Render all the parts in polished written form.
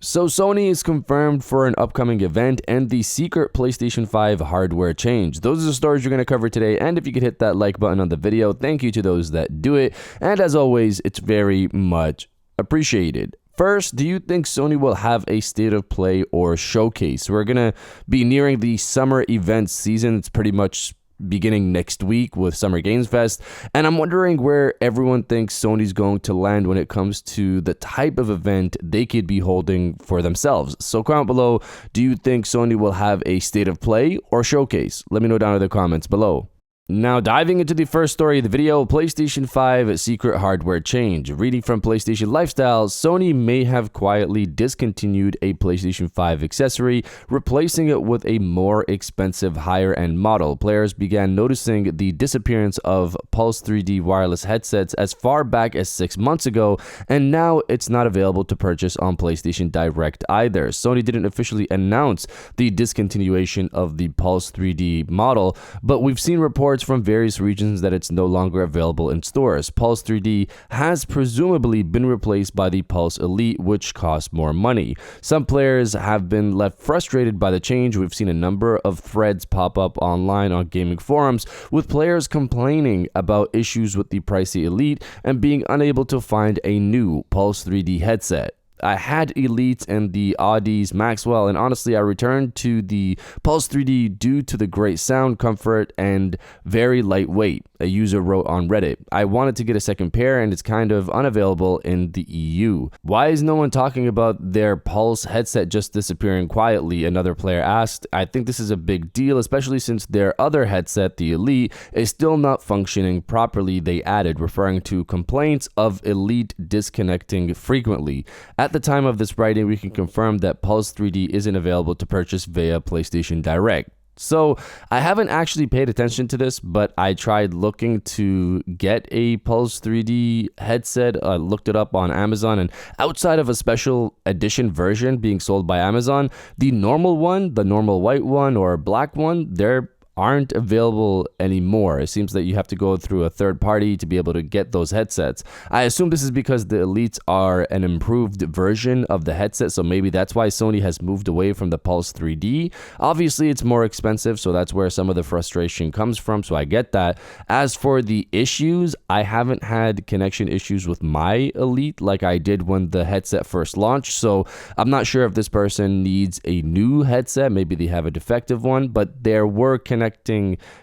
So Sony is confirmed for an upcoming event and the secret PlayStation 5 hardware change. Those are the stories we're going to cover today, and if you could hit that like button on the video, thank you to those that do it, and as always, it's very much appreciated. First, do you think Sony will have a state of play or showcase? We're going to be nearing the summer events season. It's pretty much beginning next week with Summer Games Fest, and I'm wondering where everyone thinks Sony's going to land when it comes to the type of event they could be holding for themselves. So comment below, do you think Sony will have a state of play or showcase? Let me know down in the comments below. Now, diving into the first story of the video, PlayStation 5 secret hardware change. Reading from PlayStation Lifestyle, Sony may have quietly discontinued a PlayStation 5 accessory, replacing it with a more expensive higher-end model. Players began noticing the disappearance of Pulse 3D wireless headsets as far back as 6 months ago, and now it's not available to purchase on PlayStation Direct either. Sony didn't officially announce the discontinuation of the Pulse 3D model, but we've seen reports from various regions that it's no longer available in stores. Pulse 3D has presumably been replaced by the Pulse Elite, which costs more money. Some players have been left frustrated by the change. We've seen a number of threads pop up online on gaming forums with players complaining about issues with the pricey Elite and being unable to find a new Pulse 3D headset. I had Elite and the Audis Maxwell, and honestly, I returned to the Pulse 3D due to the great sound, comfort, and very lightweight, a user wrote on Reddit. I wanted to get a second pair, and it's kind of unavailable in the EU. Why is no one talking about their Pulse headset just disappearing quietly? Another player asked. I think this is a big deal, especially since their other headset, the Elite, is still not functioning properly, they added, referring to complaints of Elite disconnecting frequently. At the time of this writing, we can confirm that Pulse 3D isn't available to purchase via PlayStation Direct. So I haven't actually paid attention to this, but I tried looking to get a Pulse 3D headset. I looked it up on Amazon, and outside of a special edition version being sold by Amazon, the normal one, the normal white one or black one, they're aren't available anymore. It seems that you have to go through a third party to be able to get those headsets. I assume this is because the Elites are an improved version of the headset, so maybe that's why Sony has moved away from the Pulse 3D. Obviously, it's more expensive, so that's where some of the frustration comes from, so I get that. As for the issues, I haven't had connection issues with my Elite like I did when the headset first launched, so I'm not sure if this person needs a new headset. Maybe they have a defective one, but there were connecting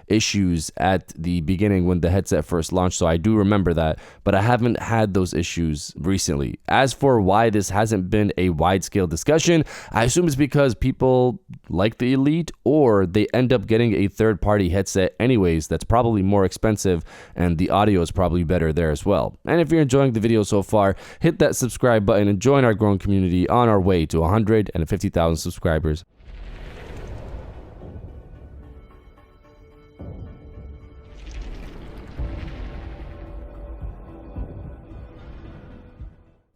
issues at the beginning when the headset first launched, so I do remember that, but I haven't had those issues recently. As for why this hasn't been a wide-scale discussion, I assume it's because people like the Elite, or they end up getting a third-party headset anyways that's probably more expensive, and the audio is probably better there as well. And if you're enjoying the video so far, hit that subscribe button and join our growing community on our way to 150,000 subscribers.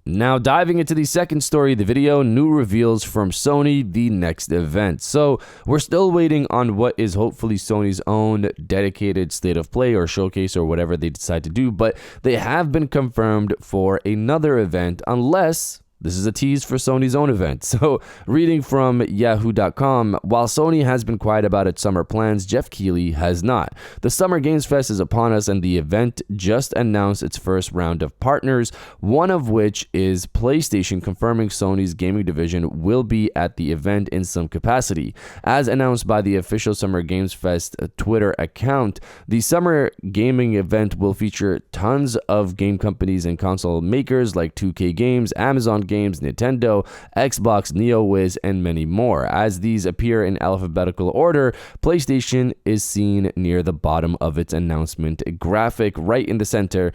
Now, diving into the second story of the video, new reveals from Sony, the next event. So, we're still waiting on what is hopefully Sony's own dedicated state of play or showcase or whatever they decide to do, but they have been confirmed for another event, unless this is a tease for Sony's own event. So, reading from yahoo.com, while Sony has been quiet about its summer plans, Jeff Keighley has not. The Summer Games Fest is upon us, and the event just announced its first round of partners, one of which is PlayStation, confirming Sony's gaming division will be at the event in some capacity. As announced by the official Summer Games Fest Twitter account, the summer gaming event will feature tons of game companies and console makers like 2K Games, Amazon Games, Nintendo, Xbox, NeoWiz, and many more. As these appear in alphabetical order, PlayStation is seen near the bottom of its announcement graphic, right in the center.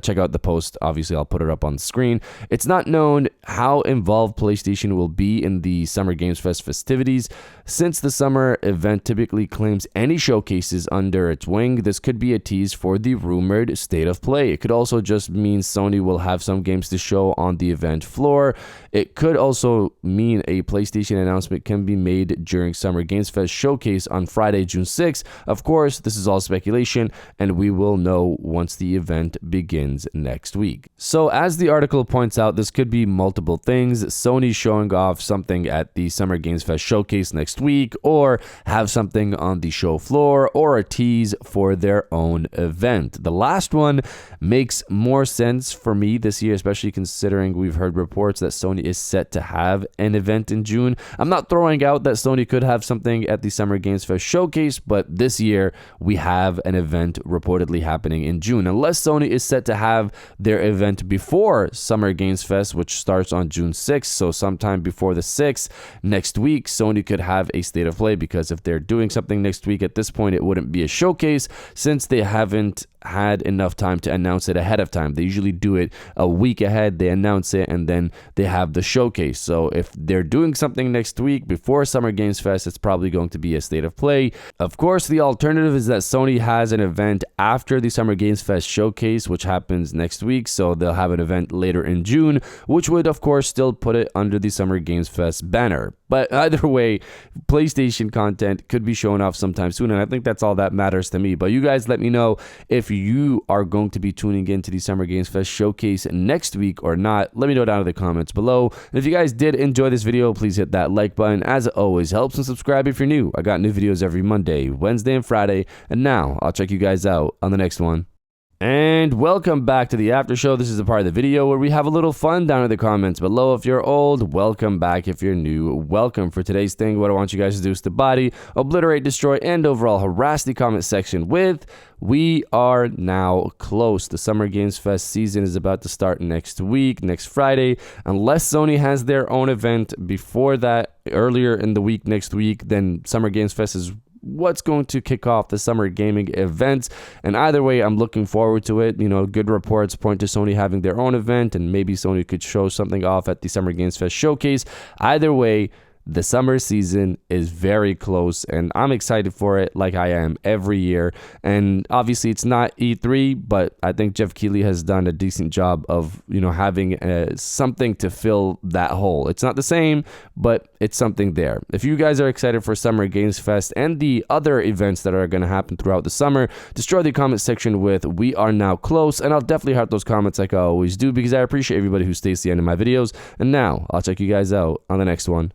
Check out the post. Obviously, I'll put it up on the screen. It's not known how involved PlayStation will be in the Summer Games Fest festivities. Since the summer event typically claims any showcases under its wing, this could be a tease for the rumored state of play. It could also just mean Sony will have some games to show on the event floor. It could also mean a PlayStation announcement can be made during Summer Games Fest showcase on Friday, June 6th. Of course, this is all speculation, and we will know once the event begins begins next week. So as the article points out, this could be multiple things. Sony showing off something at the Summer Games Fest showcase next week, or have something on the show floor, or a tease for their own event. The last one makes more sense for me this year, especially considering we've heard reports that Sony is set to have an event in June. I'm not throwing out that Sony could have something at the Summer Games Fest showcase, but this year we have an event reportedly happening in June. Unless Sony is set to have their event before Summer Games Fest, which starts on June 6th, so sometime before the 6th next week, Sony could have a state of play, because if they're doing something next week, at this point it wouldn't be a showcase since they haven't had enough time to announce it ahead of time. They usually do it a week ahead, they announce it, and then they have the showcase. So if they're doing something next week before Summer Games Fest, it's probably going to be a state of play. Of course, the alternative is that Sony has an event after the Summer Games Fest showcase, which happens next week, so they'll have an event later in June, which would of course still put it under the Summer Games Fest banner. But either way, PlayStation content could be shown off sometime soon, and I think that's all that matters to me. But you guys let me know if you are going to be tuning into the Summer Games Fest showcase next week or not. Let me know down in the comments below. And if you guys did enjoy this video, please hit that like button. As it always helps, and subscribe if you're new. I got new videos every Monday, Wednesday, and Friday. And now I'll check you guys out on the next one. And welcome back to the after show. This is the part of the video where we have a little fun down in the comments below. If you're old, welcome back. If you're new, welcome. For today's thing, what I want you guys to do is to body, obliterate, destroy, and overall harass the comment section with "We are now close." The Summer Games Fest season is about to start next week, next Friday. Unless Sony has their own event before that, earlier in the week next week, then Summer Games Fest is what's going to kick off the summer gaming events. And either way, I'm looking forward to it. You know, good reports point to Sony having their own event, and maybe Sony could show something off at the Summer Games Fest showcase. Either way, the summer season is very close, and I'm excited for it like I am every year. And obviously it's not E3, but I think Jeff Keighley has done a decent job of, you know, having something to fill that hole. It's not the same, but it's something there. If you guys are excited for Summer Games Fest and the other events that are going to happen throughout the summer, destroy the comment section with "We are now close," and I'll definitely heart those comments like I always do, because I appreciate everybody who stays to the end of my videos. And now I'll check you guys out on the next one.